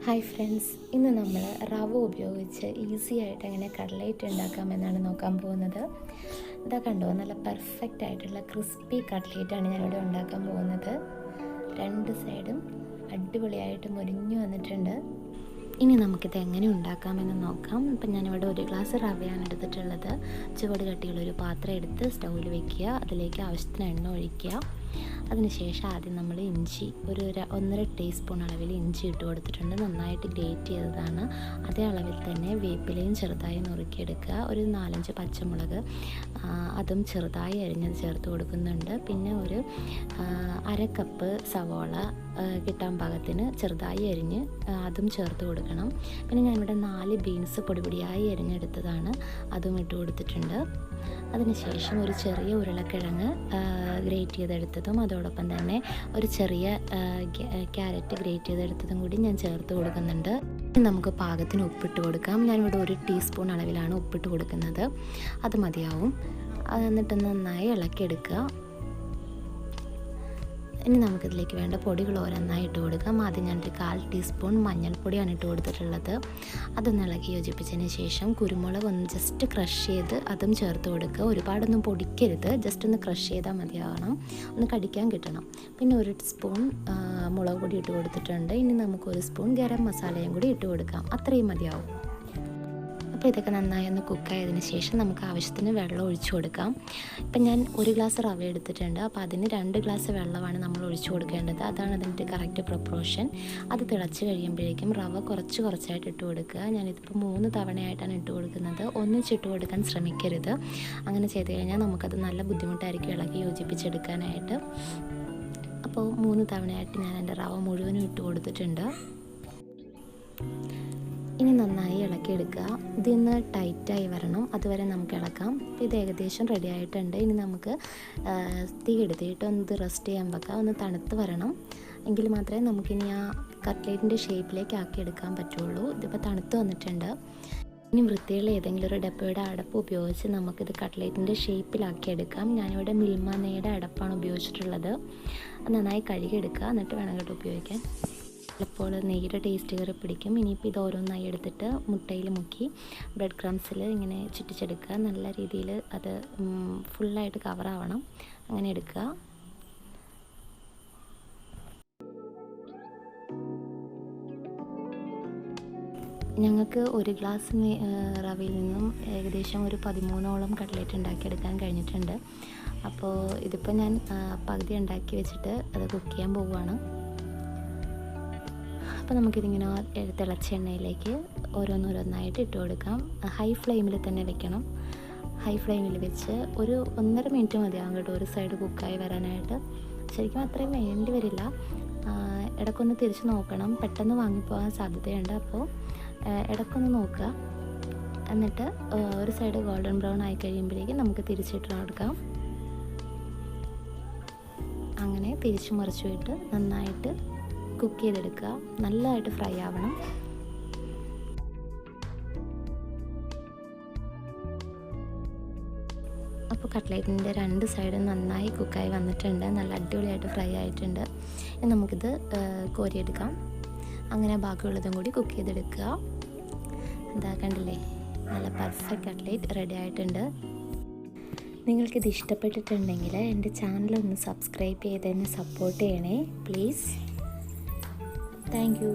Hi friends, ഇന്ന് നമ്മൾ റവ ഉപയോഗിച്ച് ഈസി ആയിട്ട് എങ്ങനെ കട്ട്ലേറ്റ് ഉണ്ടാക്കാമെന്നാണ് നോക്കാൻ പോകുന്നത്. ഇതാ കണ്ടോ, നല്ല പെർഫെക്റ്റ് ആയിട്ടുള്ള ക്രിസ്പി കട്ട്ലേറ്റാണ് ഞാനിവിടെ ഉണ്ടാക്കാൻ പോകുന്നത്. രണ്ട് സൈഡും അടിപൊളിയായിട്ട് മുരിഞ്ഞു വന്നിട്ടുണ്ട്. ഇനി നമുക്കിത് എങ്ങനെ ഉണ്ടാക്കാമെന്ന് നോക്കാം. ഇപ്പം ഞാനിവിടെ 1 ഗ്ലാസ് റവയാണ് എടുത്തിട്ടുള്ളത്. ചുവട് കട്ടിയുള്ളൊരു പാത്രം എടുത്ത് സ്റ്റൗവിൽ വെക്കുക. അതിലേക്ക് ആവശ്യത്തിന് എണ്ണ ഒഴിക്കുക. അതിനുശേഷം ആദ്യം നമ്മൾ ഇഞ്ചി ഒരു 1.5 ടീസ്പൂൺ അളവിൽ ഇഞ്ചി ഇട്ട് കൊടുത്തിട്ടുണ്ട്. നന്നായിട്ട് ഗ്രേറ്റ് ചെയ്തതാണ്. അതേ അളവിൽ തന്നെ വേപ്പിലയും ചെറുതായി നുറുക്കിയെടുക്കുക. ഒരു 4-5 പച്ചമുളക് അതും ചെറുതായി അരിഞ്ഞത് ചേർത്ത് കൊടുക്കുന്നുണ്ട്. പിന്നെ ഒരു 1/2 കപ്പ് സവോള കിട്ടാൻ പാകത്തിന് ചെറുതായി അരിഞ്ഞ് അതും ചേർത്ത് കൊടുക്കണം. പിന്നെ ഞാനിവിടെ 4 ബീൻസ് പൊടിപൊടിയായി അരിഞ്ഞെടുത്തതാണ്, അതും ഇട്ട് കൊടുത്തിട്ടുണ്ട്. അതിനുശേഷം ഒരു ചെറിയ ഉരുളക്കിഴങ്ങ് ഗ്രേറ്റ് ചെയ്തെടുത്തതും അതോടൊപ്പം തന്നെ ഒരു ചെറിയ ക്യാരറ്റ് ഗ്രേറ്റ് ചെയ്തെടുത്തതും കൂടി ഞാൻ ചേർത്ത് കൊടുക്കുന്നുണ്ട്. നമുക്ക് പാകത്തിന് ഉപ്പിട്ട് കൊടുക്കാം. ഞാനിവിടെ 1 ടീസ്പൂൺ അളവിലാണ് ഉപ്പിട്ട് കൊടുക്കുന്നത്. അത് മതിയാവും. എന്നിട്ട് നന്നായി ഇളക്കിയെടുക്കുക. ഇനി നമുക്കിതിലേക്ക് വേണ്ട പൊടികൾ ഓരോന്നായി ഇട്ട് കൊടുക്കാം. ആദ്യം ഞാനൊരു 1/4 ടീസ്പൂൺ മഞ്ഞൾപ്പൊടിയാണ് ഇട്ട് കൊടുത്തിട്ടുള്ളത്. അതൊന്ന് ഇളക്കി യോജിപ്പിച്ചതിന് ശേഷം കുരുമുളക് ഒന്ന് ജസ്റ്റ് ക്രഷ് ചെയ്ത് അതും ചേർത്ത് കൊടുക്കുക. ഒരുപാടൊന്നും പൊടിക്കരുത്, ജസ്റ്റ് ഒന്ന് ക്രഷ് ചെയ്താൽ മതിയാവണം, ഒന്ന് കടിക്കാൻ കിട്ടണം. പിന്നെ 1 സ്പൂൺ മുളക് പൊടി ഇട്ട് കൊടുത്തിട്ടുണ്ട്. ഇനി നമുക്ക് 1 സ്പൂൺ ഗരം മസാലയും കൂടി ഇട്ട് കൊടുക്കാം. അത്രയും മതിയാവും. അപ്പോൾ ഇതൊക്കെ നന്നായി ഒന്ന് കുക്കായതിന് ശേഷം നമുക്ക് ആവശ്യത്തിന് വെള്ളം ഒഴിച്ചു കൊടുക്കാം. ഇപ്പം ഞാൻ 1 ഗ്ലാസ് റവ എടുത്തിട്ടുണ്ട്. അപ്പോൾ അതിന് 2 ഗ്ലാസ് വെള്ളമാണ് നമ്മൾ ഒഴിച്ചു കൊടുക്കേണ്ടത്. അതാണ് അതിൻ്റെ കറക്റ്റ് പ്രൊപ്പോർഷൻ. അത് തിളച്ച് കഴിയുമ്പോഴേക്കും റവ കുറച്ചായിട്ട് ഇട്ട് കൊടുക്കുക. ഞാനിതിപ്പോൾ 3 തവണയായിട്ടാണ് ഇട്ട് കൊടുക്കുന്നത്. ഒന്നിച്ചിട്ട് കൊടുക്കാൻ ശ്രമിക്കരുത്. അങ്ങനെ ചെയ്ത് കഴിഞ്ഞാൽ നമുക്കത് നല്ല ബുദ്ധിമുട്ടായിരിക്കും ഇളക്കി യോജിപ്പിച്ചെടുക്കാനായിട്ട്. അപ്പോൾ 3 തവണയായിട്ട് ഞാൻ എൻ്റെ റവ മുഴുവനും ഇട്ട് കൊടുത്തിട്ടുണ്ട്. ഇനി നന്നായി ഇളക്കിയെടുക്കുക. ഇതിന്ന് ടൈറ്റായി വരണം, അതുവരെ നമുക്ക് ഇളക്കാം. ഇത് ഏകദേശം റെഡി ആയിട്ടുണ്ട്. ഇനി നമുക്ക് തീ എടുത്തിട്ട് ഒന്ന് റെസ്റ്റ് ചെയ്യാൻ വെക്കാം. ഒന്ന് തണുത്ത് വരണം, എങ്കിൽ മാത്രമേ നമുക്കിനി ആ കട്ട്ലേറ്റിൻ്റെ ഷേപ്പിലേക്ക് ആക്കിയെടുക്കാൻ പറ്റുള്ളൂ. ഇതിപ്പോൾ തണുത്ത് വന്നിട്ടുണ്ട്. ഇനി വൃത്തിയുള്ള ഏതെങ്കിലും ഒരു ഡപ്പയുടെ അടപ്പ് ഉപയോഗിച്ച് നമുക്കിത് കട്ട്ലേറ്റിൻ്റെ ഷേപ്പിലാക്കിയെടുക്കാം. ഞാനിവിടെ മിൽമ അടപ്പാണ് ഉപയോഗിച്ചിട്ടുള്ളത്. അത് നന്നായി കഴുകിയെടുക്കുക, എന്നിട്ട് വേണം കേട്ടോ ഉപയോഗിക്കാൻ. ചിലപ്പോൾ നെയ്യുടെ ടേസ്റ്റ് കയറി പിടിക്കും. ഇനിയിപ്പോൾ ഇത് ഓരോന്നായി എടുത്തിട്ട് മുട്ടയിൽ മുക്കി ബ്രെഡ് ക്രംസിൽ ഇങ്ങനെ ചുറ്റിച്ചെടുക്കുക. നല്ല രീതിയിൽ അത് ഫുള്ളായിട്ട് കവറാവണം, അങ്ങനെ എടുക്കുക. ഞങ്ങൾക്ക് 1 ഗ്ലാസ് റവയിൽ നിന്നും ഏകദേശം ഒരു 13ഓളം കട്ട്ലേറ്റ് ഉണ്ടാക്കിയെടുക്കാൻ കഴിഞ്ഞിട്ടുണ്ട്. അപ്പോൾ ഇതിപ്പോൾ ഞാൻ പകുതി ഉണ്ടാക്കി വെച്ചിട്ട് അത് കുക്ക് ചെയ്യാൻ പോവുകയാണ്. അപ്പോൾ നമുക്കിതിങ്ങനെ തിളച്ച എണ്ണയിലേക്ക് ഓരോന്നോരോന്നായിട്ട് ഇട്ട് കൊടുക്കാം. ഹൈ ഫ്ലെയിമിൽ തന്നെ വെക്കണം. ഹൈ ഫ്ലെയിമിൽ വെച്ച് ഒരു 1.5 മിനിറ്റ് മതിയാകും കേട്ടോ ഒരു സൈഡ് കുക്കായി വരാനായിട്ട്. ശരിക്കും അത്രയും വേണ്ടി വരില്ല. ഇടയ്ക്കൊന്ന് തിരിച്ച് നോക്കണം, പെട്ടെന്ന് വാങ്ങിപ്പോകാൻ സാധ്യതയുണ്ട്. അപ്പോൾ ഇടയ്ക്കൊന്ന് നോക്കുക. എന്നിട്ട് ഒരു സൈഡ് ഗോൾഡൻ ബ്രൗൺ ആയി കഴിയുമ്പോഴേക്കും നമുക്ക് തിരിച്ചിട്ട് കൊടുക്കാം. അങ്ങനെ തിരിച്ചു മറിച്ചു വിട്ട് നന്നായിട്ട് കുക്ക് ചെയ്തെടുക്കുക. നല്ലതായിട്ട് ഫ്രൈ ആവണം. അപ്പോൾ കട്ട്ലേറ്റിൻ്റെ 2 സൈഡും നന്നായി കുക്കായി വന്നിട്ടുണ്ട്. നല്ല അടിപൊളിയായിട്ട് ഫ്രൈ ആയിട്ടുണ്ട്. ഇനി നമുക്കിത് കോരിയെടുക്കാം. അങ്ങനെ ബാക്കിയുള്ളതും കൂടി കുക്ക് ചെയ്തെടുക്കുക. എന്താ കണ്ടില്ലേ, നല്ല പെർഫെക്റ്റ് കട്ട്ലേറ്റ് റെഡി ആയിട്ടുണ്ട്. നിങ്ങൾക്കിത് ഇഷ്ടപ്പെട്ടിട്ടുണ്ടെങ്കിൽ എൻ്റെ ചാനലൊന്ന് സബ്സ്ക്രൈബ് ചെയ്ത് എന്നെ സപ്പോർട്ട് ചെയ്യണേ പ്ലീസ്. Thank you.